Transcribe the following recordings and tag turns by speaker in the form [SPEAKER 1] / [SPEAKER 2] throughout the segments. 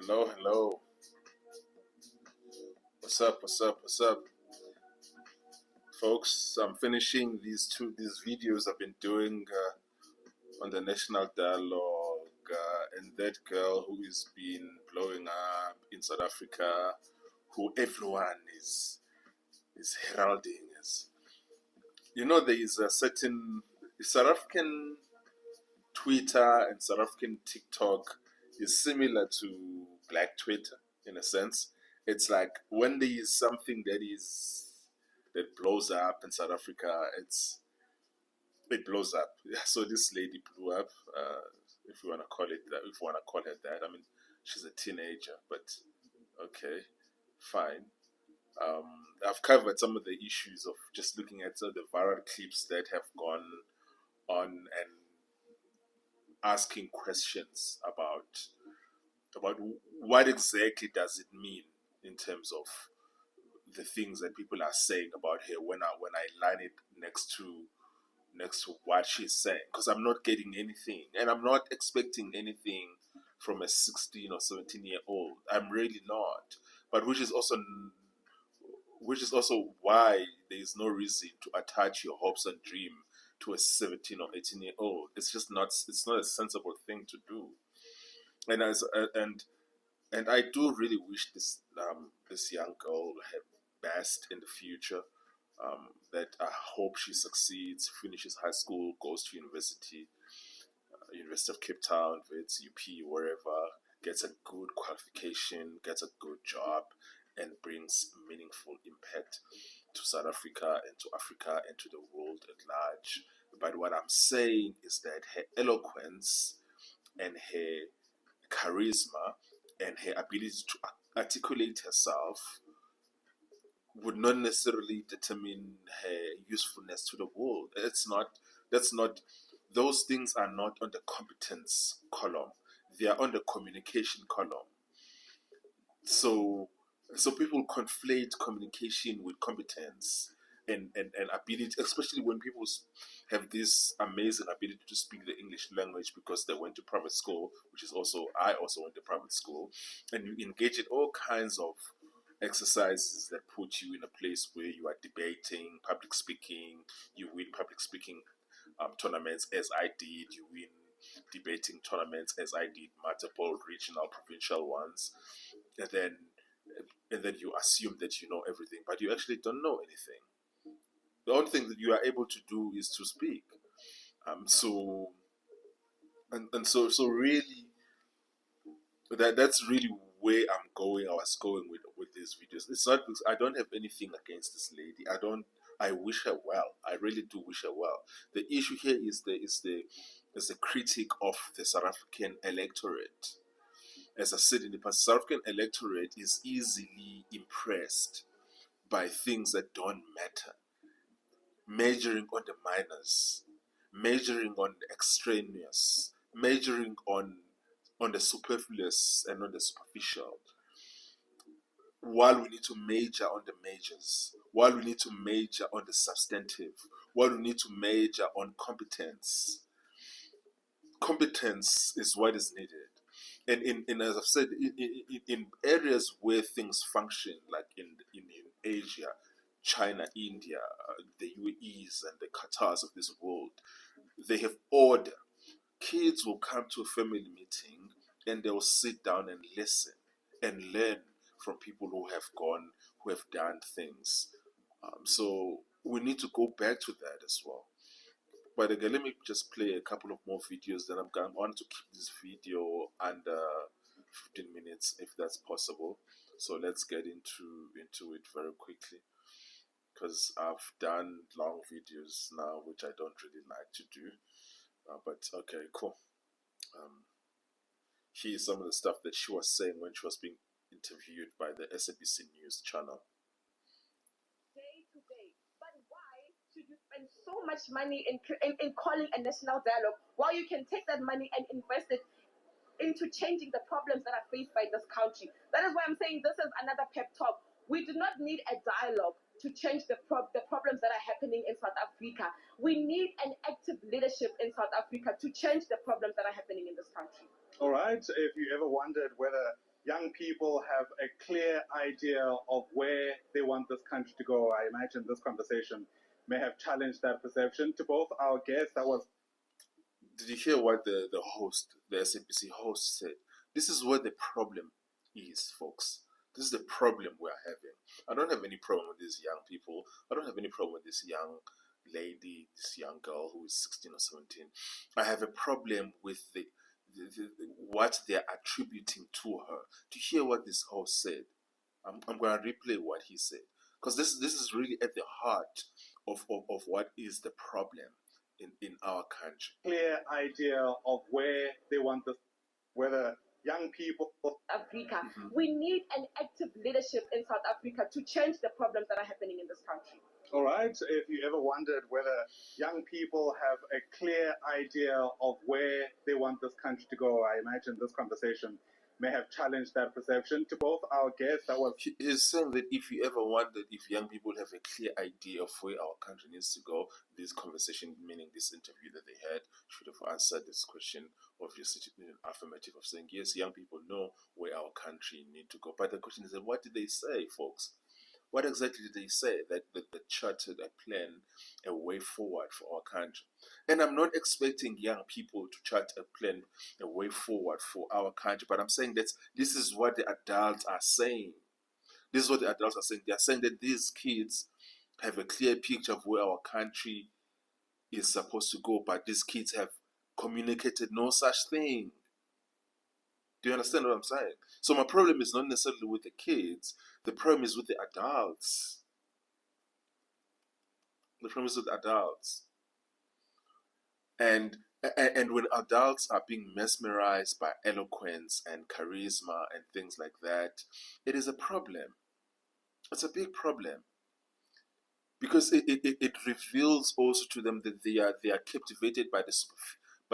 [SPEAKER 1] Hello, hello. What's up? What's up? What's up, folks? I'm finishing these videos I've been doing on the national dialogue, and that girl who has been blowing up in South Africa, who everyone is heralding as. You know, there is a certain South African Twitter and South African TikTok is similar to Black Twitter in a sense. It's like when there is something that blows up in South Africa, it blows up. So this lady blew up, if you wanna call it that, if you wanna call her that. I mean, she's a teenager, but okay, fine. I've covered some of the issues of just looking at some of the viral clips that have gone on and asking questions about what exactly does it mean in terms of the things that people are saying about her when I line it next to what she's saying, because I'm not getting anything and I'm not expecting anything from a 16 or 17-year-old. I'm really not. But which is also why there is no reason to attach your hopes and dream to a 17 or 18-year-old. It's just not. It's not a sensible thing to do. And and I do really wish this young girl her best in the future. That I hope she succeeds, finishes high school, goes to university, University of Cape Town, Wits, UP, wherever, gets a good qualification, gets a good job, and brings meaningful impact to South Africa and to Africa and to the world at large. But what I'm saying is that her eloquence and her charisma and her ability to articulate herself would not necessarily determine her usefulness to the world. That's not those things are not on the competence column. They are on the communication column. So people conflate communication with competence and ability, especially when people have this amazing ability to speak the English language because they went to private school, which is also, I also went to private school, and you engage in all kinds of exercises that put you in a place where you are debating, public speaking, you win public speaking tournaments as I did, you win debating tournaments as I did, multiple regional, provincial ones, and then you assume that you know everything, but you actually don't know anything. The only thing that you are able to do is to speak. So really, that's really where I'm going. I was going with these videos. It's not because I don't have anything against this lady. I wish her well. I really do wish her well. The issue here is the critique of the South African electorate. As I said in the past, South African electorate is easily impressed by things that don't matter, measuring on the minors, measuring on the extraneous, measuring on the superfluous and on the superficial, while we need to major on the majors, while we need to major on the substantive, while we need to major on competence. Competence is what is needed. And in as I've said, in areas where things function, like in Asia, China, India, the UAEs and the Qatars of this world, they have order. Kids will come to a family meeting and they will sit down and listen and learn from people who have done things. So we need to go back to that as well. But again, let me just play a couple of more videos. Then I want to keep this video under 15 minutes if that's possible. So let's get into it very quickly, because I've done long videos now, which I don't really like to do. But okay, cool. Here's some of the stuff that she was saying when she was being interviewed by the SABC News channel.
[SPEAKER 2] Day to day. But why should you spend so much money in calling a national dialogue while you can take that money and invest it into changing the problems that are faced by this country? That is why I'm saying this is another pep talk. We do not need a dialogue. to change the problems that are happening in South Africa. We need an active leadership in South Africa to change the problems that are happening in this country.
[SPEAKER 3] All right. If you ever wondered whether young people have a clear idea of where they want this country to go, I imagine this conversation may have challenged that perception. To both our guests, that was...
[SPEAKER 1] Did you hear what the host, the SABC host said? This is where the problem is, folks. This is the problem we are having. I don't have any problem with these young people. I don't have any problem with this young lady, this young girl who is 16 or 17. I have a problem with what they are attributing to her. To hear what this host said, I'm going to replay what he said, because this is really at the heart of what is the problem in our country.
[SPEAKER 3] Clear idea of where they want this, whether young people...
[SPEAKER 2] Africa. We need an active leadership in South Africa to change the problems that are happening in this country.
[SPEAKER 3] All right. If you ever wondered whether young people have a clear idea of where they want this country to go, I imagine this conversation may have challenged that perception. To both our guests, that was...
[SPEAKER 1] He's saying that if you ever wondered if young people have a clear idea of where our country needs to go, this conversation, meaning this interview that they had, should have answered this question, obviously in an affirmative of saying, yes, young people know where our country needs to go. But the question is, what did they say, folks? What exactly did they say? That they charted a plan, a way forward for our country. And I'm not expecting young people to chart a plan, a way forward for our country, but I'm saying that this is what the adults are saying. This is what the adults are saying. They are saying that these kids have a clear picture of where our country is supposed to go, but these kids have communicated no such thing. Do you understand what I'm saying? So my problem is not necessarily with the kids. The problem is with the adults. The problem is with adults. And when adults are being mesmerized by eloquence and charisma and things like that, it is a problem. It's a big problem. Because it reveals also to them that they are captivated by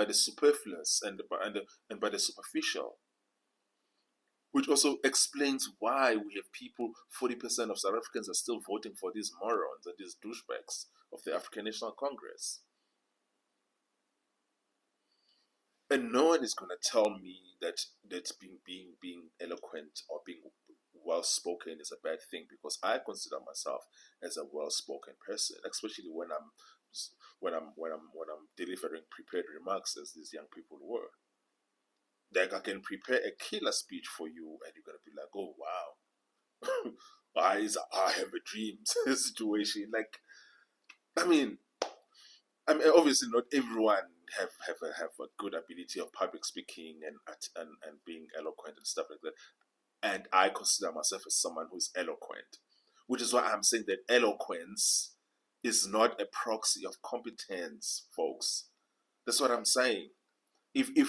[SPEAKER 1] the superfluous and by the superficial. Which also explains why we have people, 40% of South Africans are still voting for these morons and these douchebags of the African National Congress. And no one is going to tell me that being eloquent or being well-spoken is a bad thing, because I consider myself as a well-spoken person, especially when I'm delivering prepared remarks, as these young people were. Like, I can prepare a killer speech for you, and you're gonna be like, "Oh wow, I have a dream situation." Like, I mean, obviously not everyone have a good ability of public speaking and being eloquent and stuff like that. And I consider myself as someone who's eloquent, which is why I'm saying that eloquence is not a proxy of competence, folks. That's what I'm saying. If you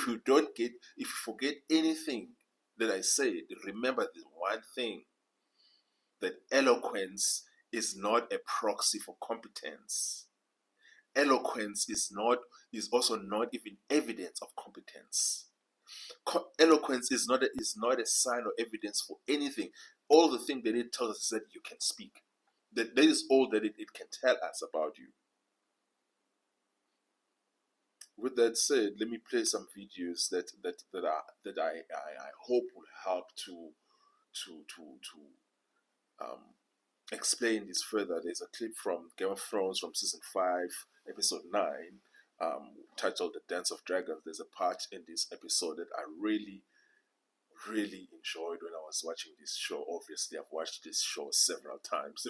[SPEAKER 1] forget anything that I said, remember this one thing: that eloquence is not a proxy for competence. Eloquence is also not even evidence of competence. Eloquence is not a sign or evidence for anything. All the thing that it tells us is that you can speak. That is all that it can tell us about you. With that said, let me play some videos that I hope will help to explain this further. There's a clip from Game of Thrones from season 5, episode 9, titled "The Dance of Dragons." There's a part in this episode that I really enjoyed when I was watching this show. Obviously, I've watched this show several times,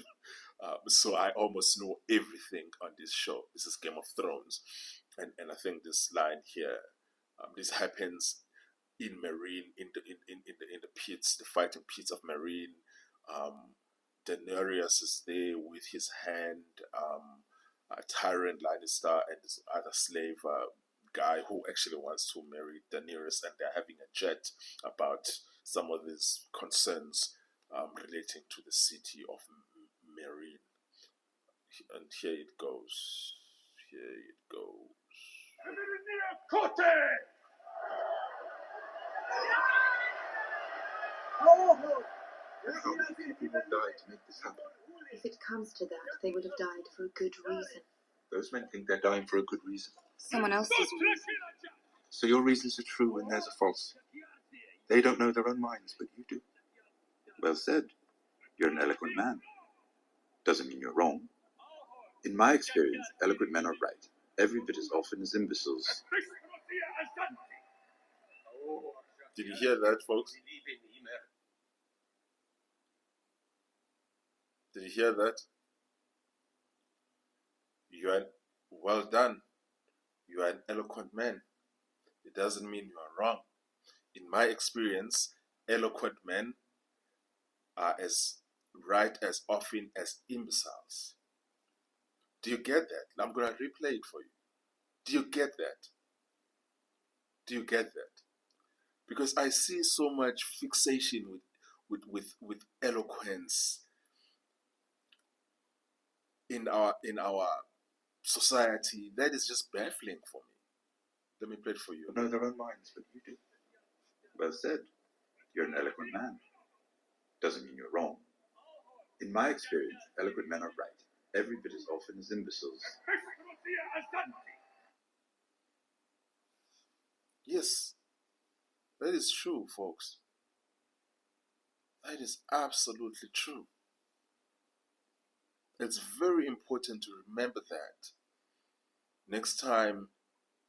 [SPEAKER 1] so I almost know everything on this show. This is Game of Thrones, and I think this line here, this happens in Marine, in the pits, the fighting pits of Marine. Daenerys is there with his hand, Tyrion Lannister and his other slave guy who actually wants to marry Daenerys, and they're having a chat about some of these concerns relating to the city of Marine. And here it goes.
[SPEAKER 4] How many people died to make this happen? If it comes to that, they would have died for a good reason.
[SPEAKER 5] Those men think they're dying for a good reason.
[SPEAKER 4] Someone else's reason.
[SPEAKER 5] So your reasons are true and theirs are false. They don't know their own minds, but you do. Well said. You're an eloquent man. Doesn't mean you're wrong. In my experience, eloquent men are right, every bit as often as imbeciles.
[SPEAKER 1] Did you hear that, folks? Did you hear that? You are well done. You are an eloquent man. It doesn't mean you are wrong. In my experience, eloquent men are as right as often as imbeciles. Do you get that? I'm going to replay it for you. Do you get that? Do you get that? Because I see so much fixation with eloquence in our society that is just baffling for me. Let me play it for you.
[SPEAKER 5] They know their own minds, but you do. Well said. You're an eloquent man. Doesn't mean you're wrong. In my experience, eloquent men are right, every bit as often as imbeciles.
[SPEAKER 1] Yes, that is true, folks. That is absolutely true. It's very important to remember that. Next time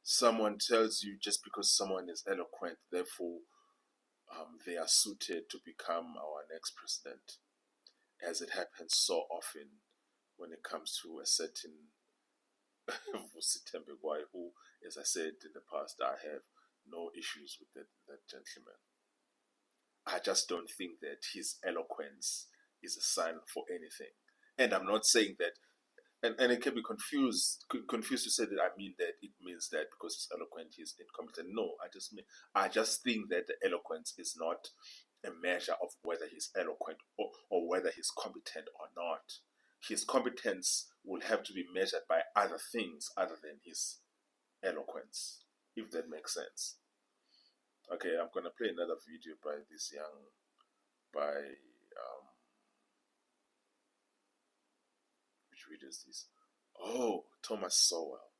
[SPEAKER 1] someone tells you just because someone is eloquent, therefore they are suited to become our next president, as it happens so often when it comes to a certain Vusi Tembegwai, who, as I said in the past, I have no issues with that gentleman. I just don't think that his eloquence is a sign for anything. And I'm not saying that, and it can be confused to say that I mean that it means that because he's eloquent, he's incompetent. No, I just think that the eloquence is not a measure of whether he's eloquent or whether he's competent or not. His competence will have to be measured by other things other than his eloquence, if that makes sense. Okay, I'm gonna play another video by this which video is this? Oh, Thomas Sowell.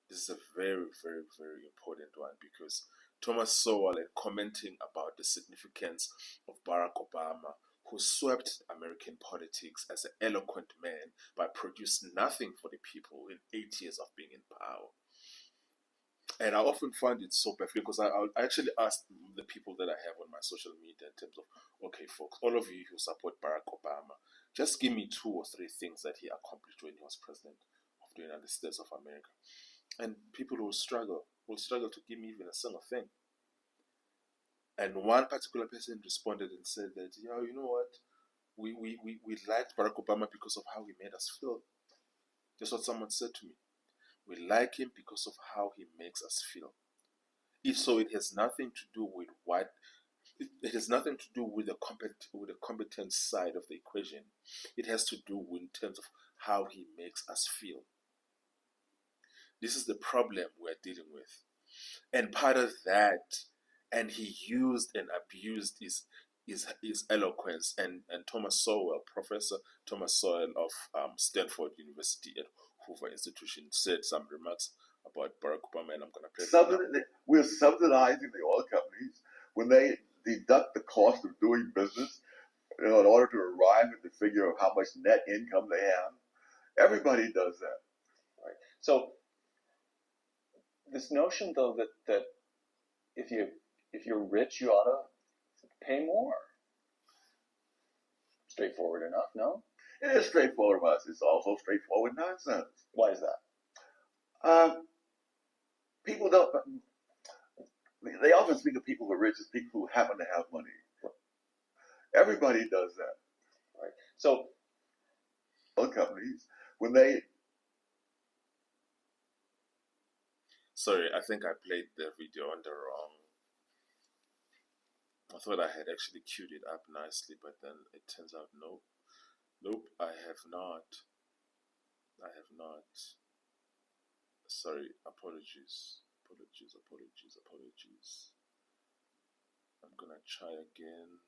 [SPEAKER 1] This is a very, very, very important one because Thomas Sowell, in commenting about the significance of Barack Obama, who swept American politics as an eloquent man but produced nothing for the people in 8 years of being in power. And I often find it so baffling because I actually asked the people that I have on my social media in terms of, okay, folks, all of you who support Barack Obama, just give me 2 or 3 things that he accomplished when he was president of the United States of America. And people will struggle to give me even a single thing. And one particular person responded and said that, yeah, you know what? We liked Barack Obama because of how he made us feel. That's what someone said to me. We like him because of how he makes us feel. If so, it has nothing to do with it has nothing to do with the competence side of the equation. It has to do with in terms of how he makes us feel. This is the problem we're dealing with. And part of that, and he used and abused his eloquence. And Thomas Sowell, Professor Thomas Sowell of Stanford University at Hoover Institution, said some remarks about Barack Obama, and I'm going to play
[SPEAKER 6] We're subsidizing the oil companies when they deduct the cost of doing business in order to arrive at the figure of how much net income they have. Everybody does that.
[SPEAKER 7] Right. So this notion, though, that if you're rich, you ought to pay more. Straightforward enough, no?
[SPEAKER 6] It is straightforward, but it's also straightforward nonsense.
[SPEAKER 7] Why is that?
[SPEAKER 6] People don't. They often speak of people who are rich as people who happen to have money. Everybody does that.
[SPEAKER 7] Right. So,
[SPEAKER 6] oil companies, when they.
[SPEAKER 1] Sorry, I think I played the video on the wrong. I thought I had actually queued it up nicely, but then it turns out nope. Nope, I have not. Sorry, apologies. I'm gonna try again.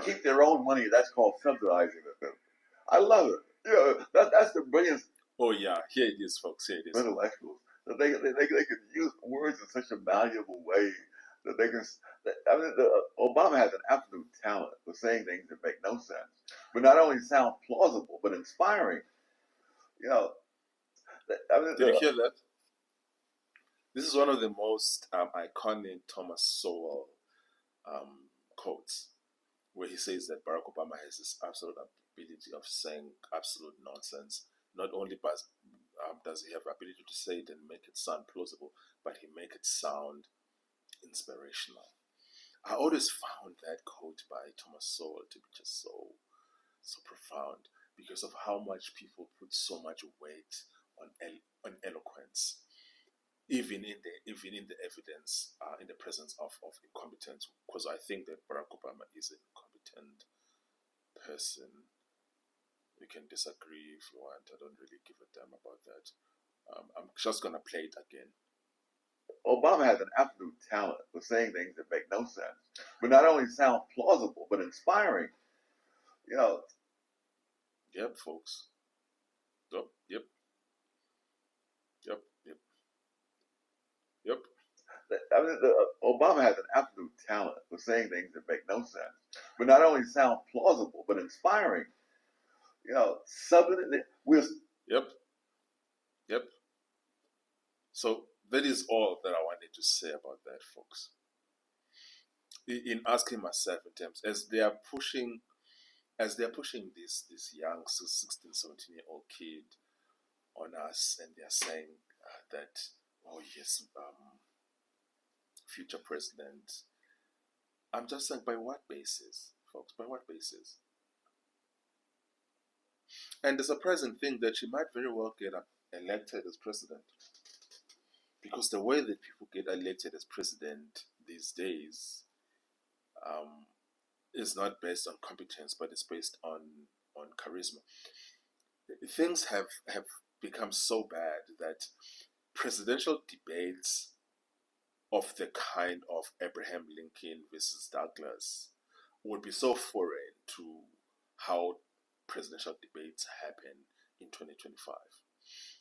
[SPEAKER 6] keep their own money. That's called subsidizing them. I love it. You know, that's the brilliance.
[SPEAKER 1] Oh yeah, here it is, folks. Here it is.
[SPEAKER 6] Intellectuals, that they can use words in such a malleable way that they can. I mean, Obama has an absolute talent for saying things that make no sense, but not only sound plausible but inspiring. You know, I mean,
[SPEAKER 1] Did you hear that? This is one of the most iconic Thomas Sowell quotes, where he says that Barack Obama has this absolute ability of saying absolute nonsense. Not only does he have the ability to say it and make it sound plausible, but he make it sound inspirational. I always found that quote by Thomas Sowell to be just so profound because of how much people put so much weight on eloquence, even in the evidence, in the presence of incompetence. Because I think that Barack Obama is an incompetent person. We can disagree if you want. I don't really give a damn about that. I'm just gonna play it again.
[SPEAKER 6] Obama has an absolute talent for saying things that make no sense, but not only sound plausible but inspiring. You know.
[SPEAKER 1] Yep, folks. Yep. Yep. Yep. Yep. Yep.
[SPEAKER 6] I mean, Obama has an absolute talent for saying things that make no sense, but not only sound plausible but inspiring. You know,
[SPEAKER 1] Yep. Yep. So that is all that I wanted to say about that, folks. In asking myself in terms, as they are pushing this young 16, 17-year-old kid on us, and they are saying that, oh yes, future president. I'm just saying, by what basis, folks? By what basis? And the surprising thing that she might very well get elected as president, because the way that people get elected as president these days is not based on competence, but it's based on charisma. Things have become so bad that presidential debates of the kind of Abraham Lincoln versus Douglas would be so foreign to how presidential debates happen in 2025,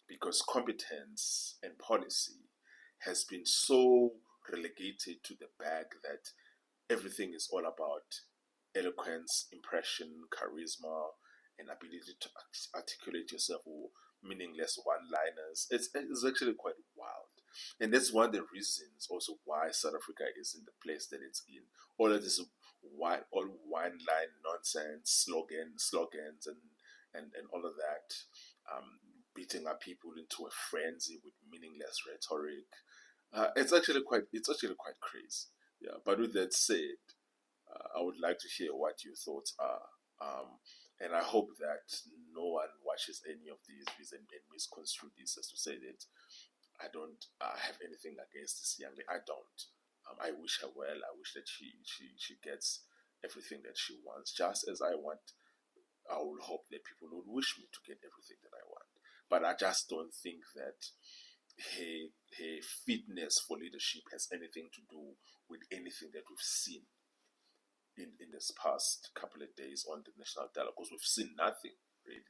[SPEAKER 1] because competence and policy has been so relegated to the back that everything is all about eloquence, impression, charisma, and ability to articulate yourself, or meaningless one-liners. It's actually quite wild. And that's one of the reasons also why South Africa is in the place that it's in. All of this all one-line nonsense, slogans, and all of that, beating up people into a frenzy with meaningless rhetoric. It's actually quite crazy. Yeah. But with that said, I would like to hear what your thoughts are. And I hope that no one watches any of these videos and misconstrue this as to say that I don't have anything against this young lady. I don't. I wish her well. I wish that she gets everything that she wants, just as I want. I will hope that people would wish me to get everything that I want. But I just don't think that her fitness for leadership has anything to do with anything that we've seen in this past couple of days on the national dialogue, because we've seen nothing, really.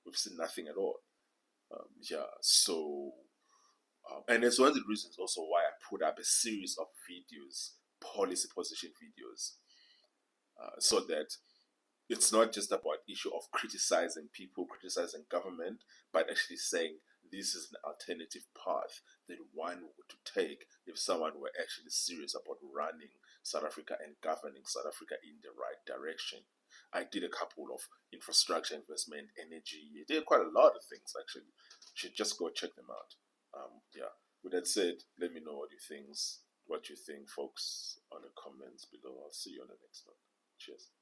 [SPEAKER 1] We've seen nothing at all. So and it's one of the reasons also why I put up a series of videos, policy position videos, so that it's not just about issue of criticizing people, criticizing government, but actually saying this is an alternative path that one would take if someone were actually serious about running South Africa and governing South Africa in the right direction. I did a couple of infrastructure investment, energy. I did quite a lot of things, actually. You should just go check them out. With that said, let me know what you think, folks, on the comments below. I'll see you on the next one. Cheers.